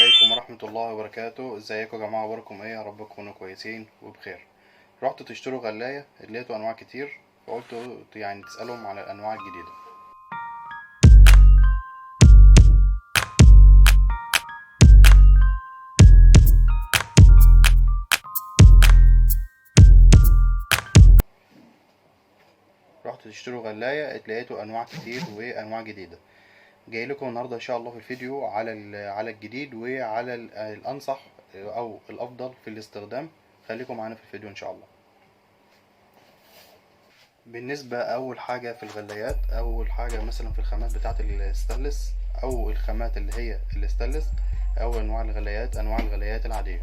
عليكم ورحمة الله وبركاته. ازيكم يا جماعة؟ اخباركم ايه؟ يا رب تكونوا كويسين وبخير. رحتوا تشتروا غلاية، لقيتوا انواع كتير، فقلتوا يعني تسألهم على الانواع الجديدة. رحتوا تشتروا غلاية، لقيتوا انواع كتير وانواع جديدة. جاي لكم النهاردة ان شاء الله في الفيديو على الجديد وعلى الانصح او الافضل في الاستخدام. خليكم معانا في الفيديو ان شاء الله. بالنسبة أول حاجة في الغلايات، أول حاجة مثلا في الخامات بتاعة الستانلس أو الخامات اللي هي الستانلس أو أنواع الغلايات العادية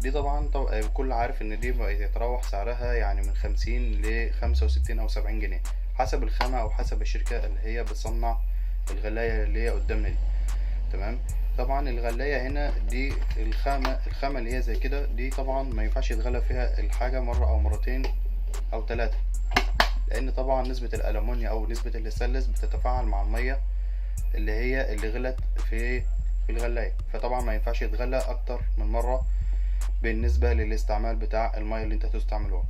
دي. طبعا كل عارف إن دي يتراوح سعرها يعني من 50 ل65 أو 70 جنيه، حسب الخامة أو حسب الشركة اللي هي بتصنع الغلاية اللي هي قدامنا دي. تمام. طبعا الغلاية هنا دي الخامة اللي هي زي كده دي، طبعا ما ينفعش يتغلى فيها الحاجة مرة أو مرتين أو 3، لان طبعا نسبة الالومنيا او نسبة الاستانلس بتتفاعل مع المية اللي غلت في الغلاية، فطبعا ما ينفعش يتغلى اكتر من مرة بالنسبة للاستعمال بتاع المية اللي انت هتستعملوها،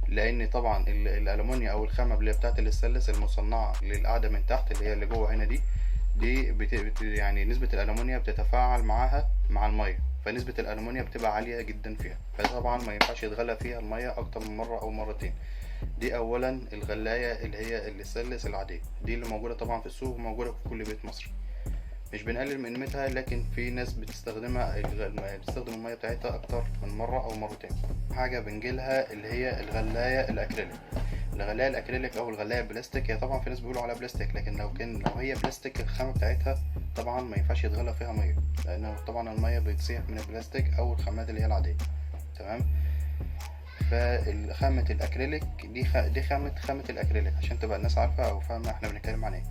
لان طبعا الالومنيا او الخامة اللي بتاعت الاستانلس المصنعة للقاعدة من تحت اللي هي اللي جوه هنا دي يعني نسبة الالومنيا بتتفاعل معاها مع المية، فنسبة الالومنيا بتبقى عالية جدا فيها، فطبعا ما ينفعش يتغلى فيها المية اكتر من مرة او مرتين. دي اولا الغلاية اللي هي الستانلس العادية دي اللي موجودة طبعا في السوق وموجودة في كل بيت مصري. مش بنقلل من قيمتها، لكن في ناس بتستخدم المية بتاعتها اكتر من مرة او مرتين. حاجة بنجيلها اللي هي الغلاية الاكريليك او الغلاية البلاستيك. هي طبعا في ناس بيقولوا عليها بلاستيك، لكن لو هي بلاستيك الخامة بتاعتها طبعا ما ينفعش يتغلى فيها مية، لان طبعا المية بتسيح من البلاستيك او الخامات اللي هي العادية. تمام. فالخامة الاكريليك دي خامة الاكريليك عشان تبقى الناس عارفة او فاهمة احنا بنتكلم عن ايه.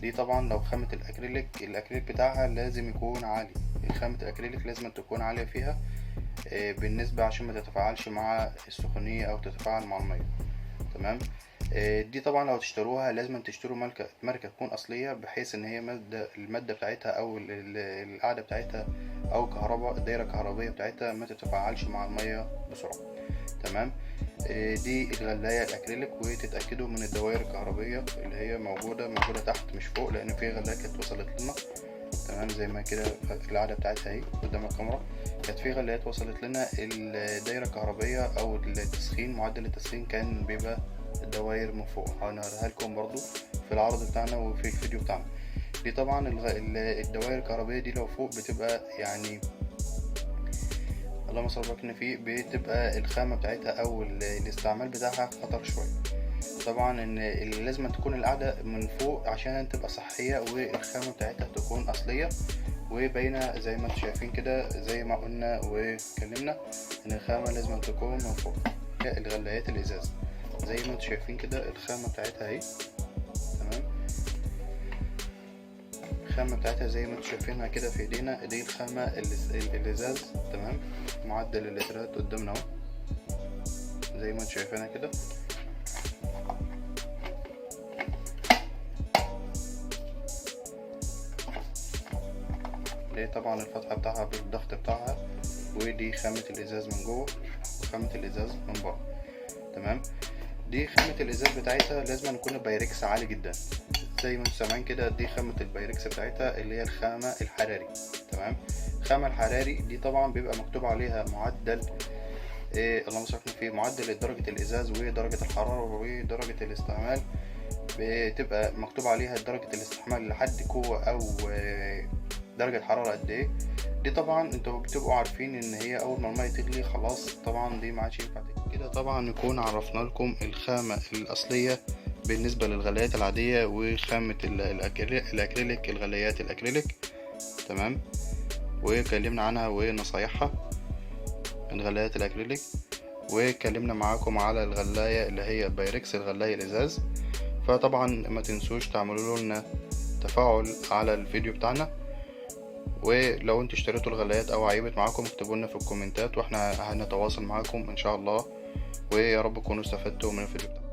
دي طبعا لو خامة الاكريليك بتاعها لازم يكون عالي، خامة الاكريليك لازم تكون عالية فيها بالنسبة عشان ما تتفاعلش مع السخونية او تتفاعل مع المية. تمام. دي طبعا لو تشتروها لازم تشتروا ماركة تكون اصلية، بحيث ان هي المادة بتاعتها او القاعدة بتاعتها او الدايرة الكهربية بتاعتها ما تتفاعلش مع المية بسرعة. تمام. دي الغلاية الاكريليك، وتتأكدوا من الدوائر الكهربية اللي هي موجودة تحت مش فوق، لان في غلاية كانت وصلت لنا. تمام. زي ما كده القاعدة بتاعتها اهي قدام الكاميرا، كانت في غلايات وصلت لنا الدايرة الكهربية او التسخين، معدل التسخين كان بيبقى الدوائر من فوق. هنوريها لكم برضو في العرض بتاعنا وفي الفيديو بتاعنا. دي طبعا الدوائر الكهربية دي لو فوق بتبقى يعني اللهم صل وسلم فيه، بتبقى الخامة بتاعتها او الاستعمال بتاعها خطر شوية. طبعا ان لازم تكون القاعدة من فوق عشان تبقى صحية، والخامة بتاعتها تكون اصلية وباينة زي ما انتم شايفين كده، زي ما قلنا واتكلمنا ان الخامة لازم تكون من فوق. الغلايات الازاز زي ما انتم شايفين كده الخامة بتاعتها اهي. تمام. الخامة بتاعتها زي ما انتم شايفينها كده في ايدينا، دي الخامة الازاز. تمام. معدل اللترات قدامنا اهو زي ما انتم شايفينها كده. دي طبعا الفتحة بتاعها بالضغط بتاعها، ودي خامة الازاز من جوه وخامة الازاز من بره. تمام. دي خامة الازاز بتاعتها لازم يكون بايركس عالي جدا زي ما انتم سامعين كده. دي خامة البايركس بتاعتها اللي هي الخامة الحراري. تمام. الخامة الحراري دي طبعا بيبقى مكتوب عليها معدل اللهم صل فيه، معدل درجة الازاز ودرجة الحرارة ودرجة الاستعمال، بتبقى مكتوب عليها درجة الاستحمال لحد قوة او درجة حرارة قد ايه. دي طبعا انتوا بتبقوا عارفين ان هي اول ما المية تغلي خلاص طبعا دي ما عادش ينفع كده. طبعا نكون عرفنا لكم الخامة الاصلية بالنسبة للغلايات العادية، وخامة الاكريليك الغلايات الاكريليك. تمام. وكلمنا عنها ونصايحها الغلايات الاكريليك، وكلمنا معاكم على الغلاية اللي هي بايركس الغلاية الازاز. فطبعا ما تنسوش تعملوا لنا تفاعل على الفيديو بتاعنا، ولو انتوا اشتريتوا الغلايات او عيبت معاكم اكتبوا لنا في الكومنتات واحنا هنتواصل معاكم ان شاء الله، ويا رب تكونوا استفدتوا من الفيديو بتاعنا.